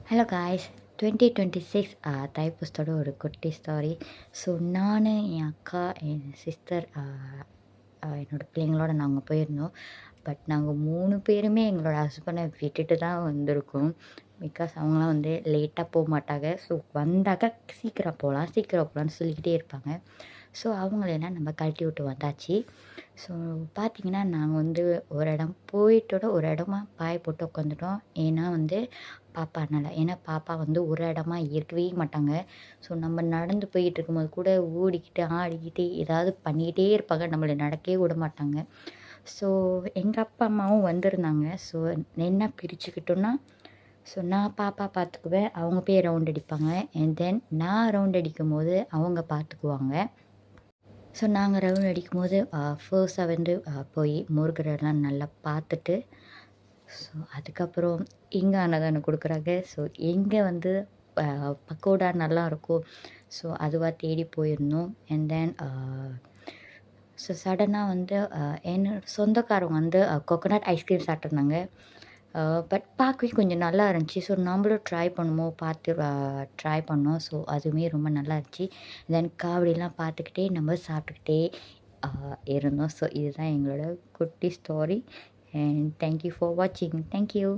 Hello guys, 2026 தைப்பூசத்தோட ஒரு குட்டி ஸ்டாரி. So நான், என் அக்கா, என் சிஸ்டர், என்னோடய பிள்ளைங்களோட நாங்கள் போயிருந்தோம். பட் நாங்கள் 3 பேருமே எங்களோட ஹஸ்பண்டை விட்டுட்டு தான் வந்திருக்கோம். பிகாஸ் அவங்களாம் வந்து லேட்டாக போக மாட்டாங்க. ஸோ வந்தாக்க சீக்கிரம் போகலாம் சீக்கிரம் போகலான்னு சொல்லிக்கிட்டே இருப்பாங்க. ஸோ அவங்களெல்லாம் நம்ம கழட்டி விட்டு வந்தாச்சு. ஸோ பார்த்திங்கன்னா நாங்கள் வந்து ஒரு இடம் போயிட்டோட ஒரு இடமா பாய் போட்டு உட்காந்துட்டோம். ஏன்னா வந்து பாப்பானால. ஏன்னா பாப்பா வந்து ஒரு இடமா இருக்கவே மாட்டாங்க. ஸோ நம்ம நடந்து போயிட்டு இருக்கும்போது கூட ஓடிக்கிட்டு ஆடிக்கிட்டு ஏதாவது பண்ணிக்கிட்டே இருப்பாங்க. நம்மளை நடக்கவே விட மாட்டாங்க. ஸோ எங்கள் அப்பா அம்மாவும் வந்திருந்தாங்க. ஸோ என்ன பிரிச்சுக்கிட்டோன்னா, ஸோ நான் பாப்பா பார்த்துக்குவேன், அவங்க போய் ரவுண்ட் அடிப்பாங்க. அண்ட் தென் நான் ரவுண்ட் அடிக்கும்போது அவங்க பார்த்துக்குவாங்க. ஸோ நாங்கள் ரவுண்ட் அடிக்கும்போது ஃபர்ஸ்ட்டாக வந்து போய் முருகரெல்லாம் நல்லா பார்த்துட்டு, ஸோ அதுக்கப்புறம் இங்கே அன்னதானம் கொடுக்குறாங்க. ஸோ எங்கே வந்து பக்கோடா நல்லாயிருக்கும். ஸோ அதுவாக தேடி போயிருந்தோம். அண்ட் தென் ஸோ சடனாக வந்து என்னோட சொந்தக்காரவங்க வந்து கோகோனட் ஐஸ்கிரீம் சாப்பிட்ருந்தாங்க. பட் பார்க்கவே கொஞ்சம் நல்லா இருந்துச்சு. ஸோ நம்மளும் ட்ரை பண்ணுவோம் பார்த்து ட்ரை பண்ணோம். ஸோ அதுவுமே ரொம்ப நல்லா இருந்துச்சு. தென் காவடிலாம் பார்த்துக்கிட்டே நம்ம சாப்பிட்டுக்கிட்டே இருந்தோம். ஸோ இதுதான் எங்களோட குட்டி ஸ்டோரி. அண்ட் தேங்க்யூ ஃபார் வாட்சிங். தேங்க்யூ.